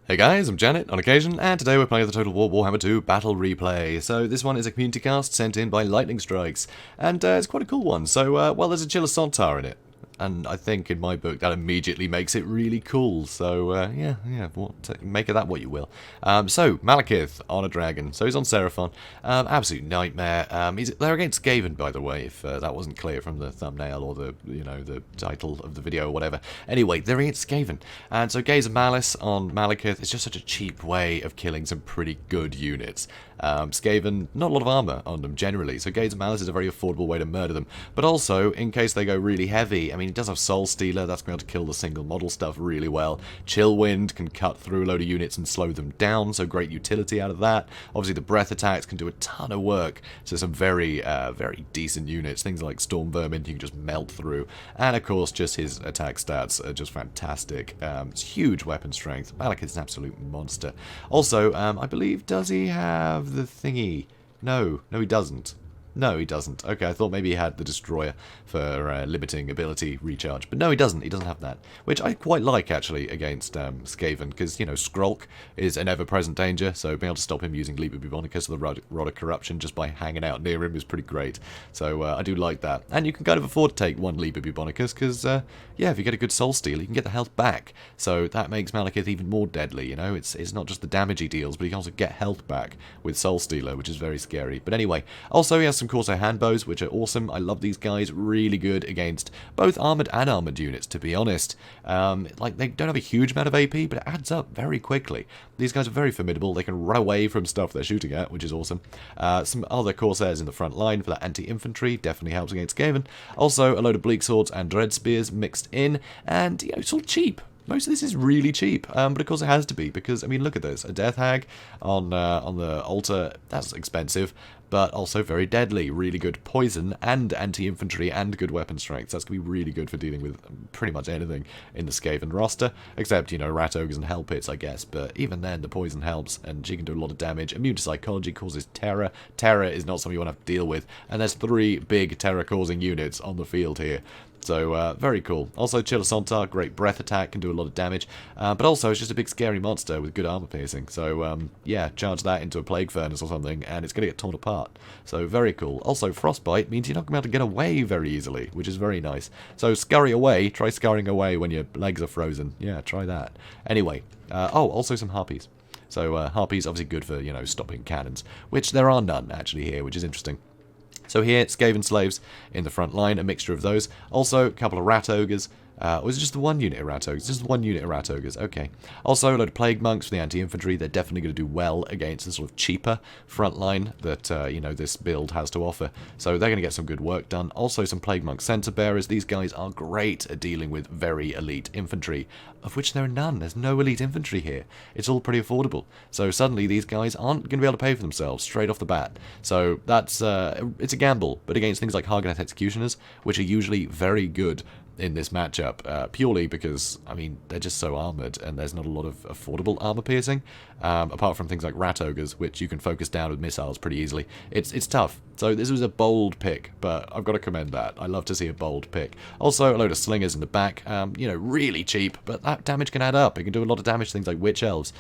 Hey guys, I'm Janet on occasion, and today we're playing the Total War Warhammer II Battle Replay. So this one is a community cast sent in by LightningStrikes, and it's quite a cool one. So, well, there's a Chilla in it, and I think in my book that immediately makes it really cool. So, yeah, make of that what you will. So, Malekith on a dragon. So he's on Seraphon. Absolute nightmare. They're against Skaven, by the way, if that wasn't clear from the thumbnail or the, the title of the video or whatever. Anyway, they're against Skaven. And so Gaze of Malice on Malekith is just such a cheap way of killing some pretty good units. Skaven, not a lot of armor on them generally, so Gaze of Malice is a very affordable way to murder them. But also, in case they go really heavy, I mean, it does have Soul Stealer, that's going to be able to kill the single model stuff really well. Chillwind can cut through a load of units and slow them down, so great utility out of that. Obviously, the breath attacks can do a ton of work, so some very, very decent units. Things like Storm Vermin you can just melt through. And of course, just his attack stats are just fantastic. It's huge weapon strength. Malekith's an absolute monster. Also, I believe, does he have the thingy? No, he doesn't. No, he doesn't. Okay, I thought maybe he had the Destroyer for limiting ability recharge. But no, he doesn't. He doesn't have that. Which I quite like, actually, against Skaven. Because, Skrulk is an ever-present danger. So being able to stop him using Liber Bubonicus or the Rod of Corruption just by hanging out near him is pretty great. So I do like that. And you can kind of afford to take one Liber Bubonicus. Because, yeah, if you get a good Soul Steal, you can get the health back. So that makes Malekith even more deadly, It's not just the damage he deals, but he can also get health back with Soul Stealer, which is very scary. But anyway, also he has some Corsair handbows, which are awesome. I love these guys. Really good against both armored and armored units, to be honest. Like, they don't have a huge amount of AP, but it adds up very quickly. These guys are very formidable. They can run away from stuff they're shooting at, which is awesome. Some other Corsairs in the front line for that anti-infantry. Definitely helps against Skaven. Also, a load of Bleak Swords and Dread Spears mixed in. And, it's all cheap. Most of this is really cheap, but of course it has to be, because, I mean, look at this. A Death Hag on the altar, that's expensive, but also very deadly. Really good poison and anti-infantry and good weapon strength. That's going to be really good for dealing with pretty much anything in the Skaven roster, except, Rat Ogres and Hell Pits, I guess, but even then, the poison helps, and she can do a lot of damage. Immune to Psychology causes terror. Terror is not something you want to have to deal with, and there's 3 big terror-causing units on the field here. So, very cool. Also, Chilla great breath attack, can do a lot of damage. But also, it's just a big scary monster with good armor piercing. So, yeah, charge that into a Plague Furnace or something, and it's going to get torn apart. So, very cool. Also, Frostbite means you're not going to be able to get away very easily, which is very nice. So, scurry away. Try scurrying away when your legs are frozen. Yeah, try that. Anyway, also some Harpies. So, Harpies obviously good for, stopping cannons, which there are none, actually, here, which is interesting. So here, Skaven Slaves in the front line, a mixture of those. Also, a couple of Rat Ogres. Or is it just the one unit of Rat Ogres? Just the one unit of Rat Ogres, okay. Also, a load of Plague Monks for the anti-infantry. They're definitely going to do well against the sort of cheaper front line that, this build has to offer. So they're going to get some good work done. Also, some Plague Monk Center Bearers. These guys are great at dealing with very elite infantry, of which there are none. There's no elite infantry here. It's all pretty affordable. So suddenly, these guys aren't going to be able to pay for themselves straight off the bat. So that's, it's a gamble, but against things like Hargoneth Executioners, which are usually very good in this matchup, purely because, I mean, they're just so armoured, and there's not a lot of affordable armour piercing, apart from things like Rat Ogres, which you can focus down with missiles pretty easily. It's tough. So this was a bold pick, but I've got to commend that. I love to see a bold pick. Also, a load of Slingers in the back, really cheap, but that damage can add up. It can do a lot of damage to things like Witch Elves,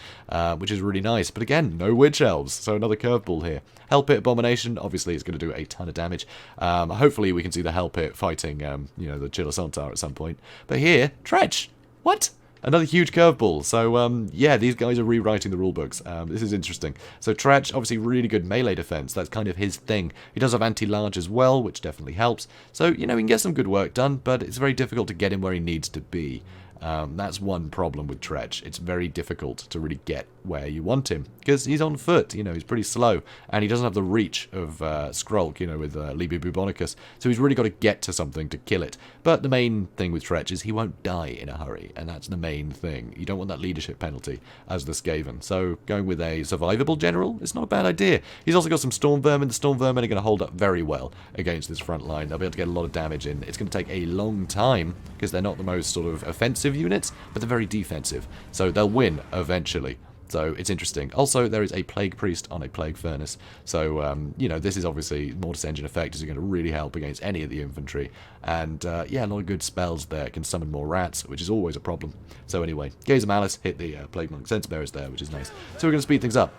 which is really nice. But again, no Witch Elves, so another curveball here. Hell Pit Abomination, obviously, is going to do a ton of damage. Hopefully, we can see the Hell Pit fighting, the Chilla at some point. But here, Tretch! What? Another huge curveball. So, yeah, these guys are rewriting the rulebooks. This is interesting. So, Tretch, obviously really good melee defense. That's kind of his thing. He does have anti-large as well, which definitely helps. So, he can get some good work done, but it's very difficult to get him where he needs to be. That's one problem with Tretch. It's very difficult to really get where you want him, because he's on foot, he's pretty slow, and he doesn't have the reach of Skrulk, with Liber Bubonicus, so he's really got to get to something to kill it. But the main thing with Tretch is he won't die in a hurry, and that's the main thing. You don't want that leadership penalty as the Skaven, so going with a survivable general is not a bad idea. He's also got some Storm Vermin. The Storm Vermin are going to hold up very well against this front line. They'll be able to get a lot of damage in. It's going to take a long time, because they're not the most sort of offensive units, but they're very defensive, so they'll win eventually. So it's interesting. Also, there is a Plague Priest on a Plague Furnace. So, you know, this is obviously Mortis Engine effect is going to really help against any of the infantry. And, yeah, a lot of good spells there. Can summon more rats, which is always a problem. So anyway, Gaze of Malice hit the Plague Monk Sense Bearers there, which is nice. So we're going to speed things up.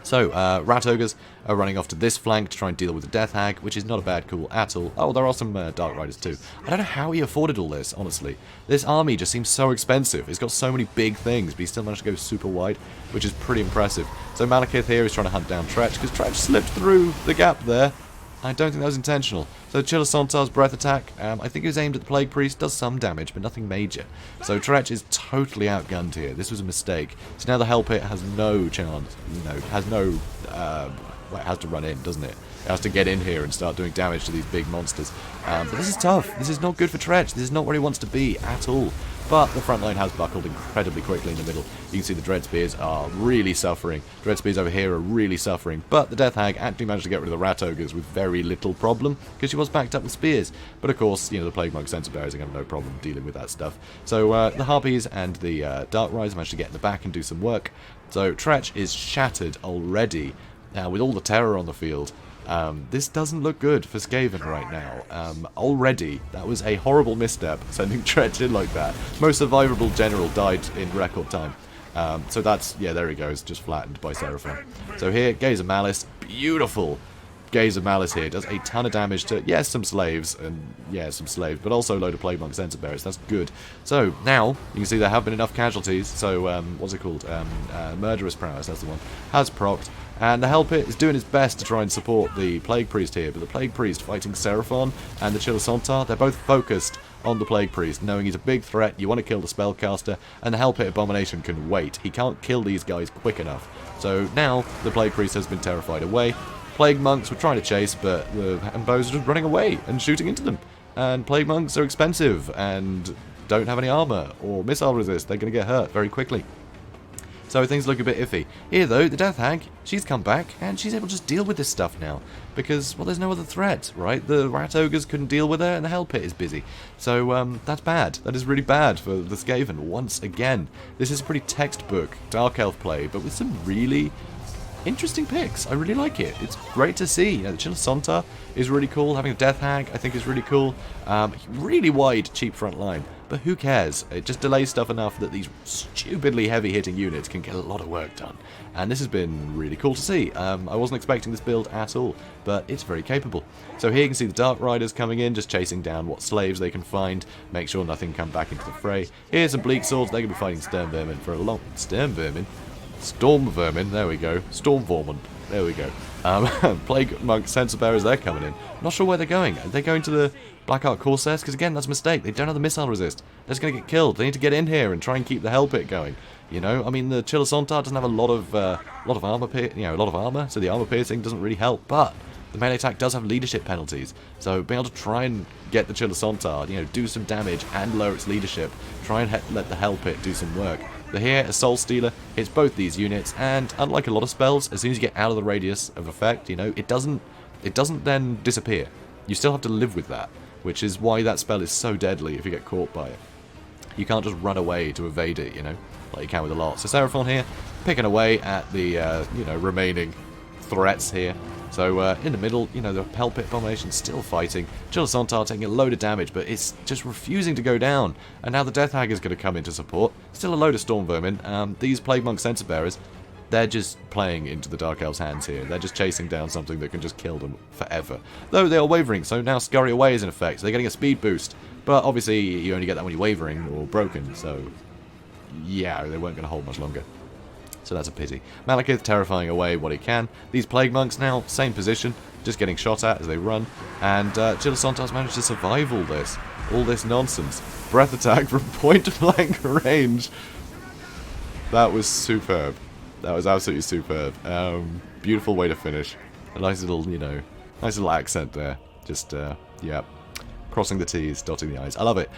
So, Rat Ogres are running off to this flank to try and deal with the Death Hag, which is not a bad call at all. Oh, there are some Dark Riders too. I don't know how he afforded all this, honestly. This army just seems so expensive. It's got so many big things, but he still managed to go super wide, which is pretty impressive. So Malekith here is trying to hunt down Tretch, because Tretch slipped through the gap there. I don't think that was intentional. So Chilla Sontar's breath attack, I think it was aimed at the Plague Priest, does some damage, but nothing major. So Tretch is totally outgunned here. This was a mistake. So now the Hell Pit has no chance, you know, has no, well, it has to run in, doesn't it? It has to get in here and start doing damage to these big monsters. But this is tough. This is not good for Tretch. This is not where he wants to be at all. But the front line has buckled incredibly quickly in the middle. You can see the Dread Spears are really suffering. Dread Spears over here are really suffering. But the Death Hag actually managed to get rid of the Rat Ogres with very little problem, because she was backed up with spears. But of course, you know, the Plague Monk Sensor Bearers are going to have no problem dealing with that stuff. So the Harpies and the Dark Riders managed to get in the back and do some work. So Tretch is shattered already, with all the terror on the field. This doesn't look good for Skaven right now. Already, that was a horrible misstep, sending Tretch in like that. Most survivable general died in record time. So that's, yeah, there he goes, just flattened by Seraphon. So here, Gaze of Malice, beautiful. Gaze of Malice here does a ton of damage to, yes, some slaves, but also a load of Plague Monk Sensor Bearers. That's good. So now, you can see there have been enough casualties. So, what's it called? Murderous Prowess, that's the one. Has procced. And the Hell Pit is doing its best to try and support the Plague Priest here, but the Plague Priest fighting Seraphon and the Chilla Sontar, they're both focused on the Plague Priest, knowing he's a big threat, you want to kill the Spellcaster, and the Hell Pit Abomination can wait. He can't kill these guys quick enough. So now, the Plague Priest has been terrified away. Plague Monks were trying to chase, but the Hambos are just running away and shooting into them. And Plague Monks are expensive, and don't have any armor, or missile resist, they're going to get hurt very quickly. So things look a bit iffy. Here though, the Death Hag, she's come back, and she's able to just deal with this stuff now. Because, well, there's no other threat, right? The Rat Ogres couldn't deal with her, and the Hell Pit is busy. So, that's bad. That is really bad for the Skaven, once again. This is a pretty textbook Dark Elf play, but with some really interesting picks. I really like it. It's great to see. You know, the Chilla Sontar is really cool. Having a Death Hag, I think, is really cool. Really wide, cheap front line. But who cares? It just delays stuff enough that these stupidly heavy-hitting units can get a lot of work done. And this has been really cool to see. I wasn't expecting this build at all, but it's very capable. So here you can see the Dark Riders coming in, just chasing down what slaves they can find, make sure nothing come back into the fray. Here's some Bleak Swords. They're going to be fighting Stern Vermin for a long... Stern Vermin? Storm Vermin, there we go. Storm Vermin, there we go. Plague Monk Sensor Bearers, they're coming in. Not sure where they're going. Are they going to the Black Ark Corsairs? Because again, that's a mistake. They don't have the missile resist. They're just going to get killed. They need to get in here and try and keep the Hell Pit going. You know, I mean, the Chilla Sontar doesn't have a lot of armor, a lot of armor, so the armor piercing doesn't really help. But the melee attack does have leadership penalties, so being able to try and get the Chilla Sontar, you know, do some damage and lower its leadership, try and let the Hell Pit do some work. But here, a Soul Stealer hits both these units, and unlike a lot of spells, as soon as you get out of the radius of effect, you know, it doesn't then disappear. You still have to live with that, which is why that spell is so deadly if you get caught by it. You can't just run away to evade it, you know, like you can with a lot. So Seraphon here, picking away at the, remaining threats here. So in the middle, you know, the Hell Pit Abomination's still fighting. Chilla Sontar taking a load of damage, but it's just refusing to go down. And now the Death Hag is going to come in to support. Still a load of Storm Vermin. These Plague Monk Sensor Bearers, they're just playing into the Dark Elves' hands here. They're just chasing down something that can just kill them forever. Though they are wavering, so now Scurry Away is in effect. So they're getting a speed boost. But obviously, you only get that when you're wavering or broken. So, yeah, they weren't going to hold much longer. So that's a pity. Malekith terrifying away what he can. These Plague Monks now, same position, just getting shot at as they run. And Chilla Sontar's managed to survive all this nonsense. Breath attack from point blank range. That was superb. That was absolutely superb. Beautiful way to finish. A nice little, nice little accent there. Just, yeah. Crossing the T's, dotting the I's. I love it.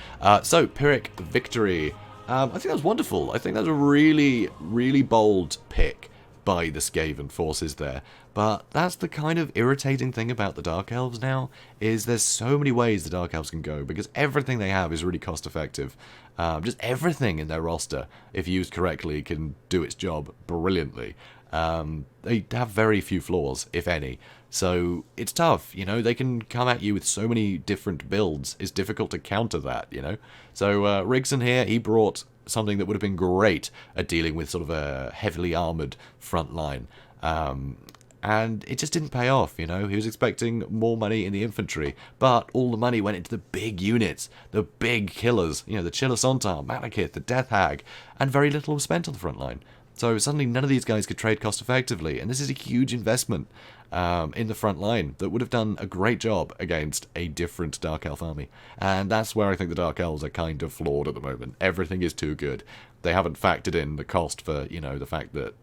So, Pyrrhic victory. I think that was wonderful. I think that was a really, really bold pick by the Skaven forces there. But that's the kind of irritating thing about the Dark Elves now, is there's so many ways the Dark Elves can go, because everything they have is really cost effective. Just everything in their roster, if used correctly, can do its job brilliantly. They have very few flaws, if any. So it's tough, you know, they can come at you with so many different builds. It's difficult to counter that, you know. So Rigson here, he brought something that would have been great at dealing with sort of a heavily armoured front line. And it just didn't pay off, you know. He was expecting more money in the infantry, but all the money went into the big units, the big killers, you know, the Chilla Sontar, Malekith, the Death Hag, and very little was spent on the front line. So suddenly none of these guys could trade cost effectively, and this is a huge investment in the front line that would have done a great job against a different Dark Elf army. And that's where I think the Dark Elves are kind of flawed at the moment. Everything is too good. They haven't factored in the cost for, you know, the fact that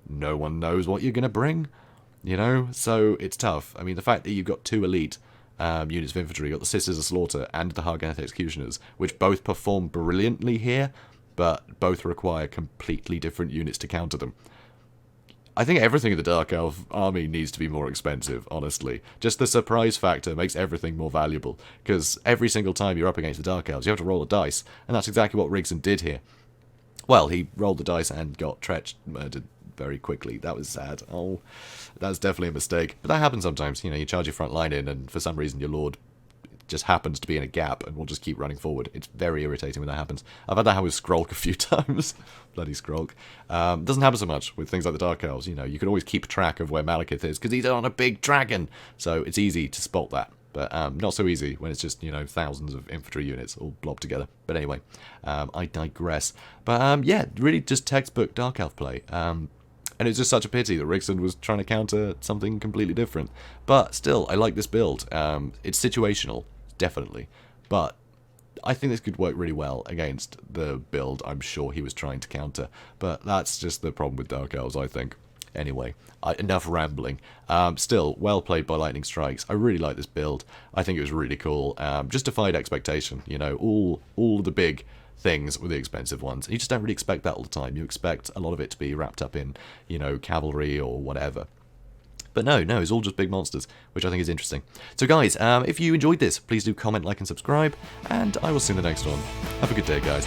no one knows what you're going to bring, you know? So it's tough. I mean, the fact that you've got two elite units of infantry, you've got the Sisters of Slaughter and the Hargath Executioners, which both perform brilliantly here, but both require completely different units to counter them. I think everything in the Dark Elf army needs to be more expensive, honestly. Just the surprise factor makes everything more valuable, because every single time you're up against the Dark Elves, you have to roll a dice, and that's exactly what Rigson did here. Well, he rolled the dice and got Tretch murdered very quickly. That was sad. Oh, that's definitely a mistake. But that happens sometimes. You know, you charge your front line in, and for some reason your Lord just happens to be in a gap and will just keep running forward. It's very irritating when that happens. I've had that happen with Skrulk a few times. Bloody Skrulk. Doesn't happen so much with things like the Dark Elves. You know, you can always keep track of where Malekith is because he's on a big dragon. So it's easy to spot that. But not so easy when it's just, you know, thousands of infantry units all blobbed together. But anyway, I digress. But yeah, really just textbook Dark Elf play. And it's just such a pity that Rigson was trying to counter something completely different. But still, I like this build. It's situational, definitely. But I think this could work really well against the build I'm sure he was trying to counter. But that's just the problem with Dark Elves, I think. Anyway, enough rambling. Still, well played by LightningStrikes. I really like this build. I think it was really cool. Just defied expectation. You know, all the big things were the expensive ones. You just don't really expect that all the time. You expect a lot of it to be wrapped up in, you know, cavalry or whatever. But no, it's all just big monsters, which I think is interesting. So guys, if you enjoyed this, please do comment, like, and subscribe, and I will see you in the next one. Have a good day, guys.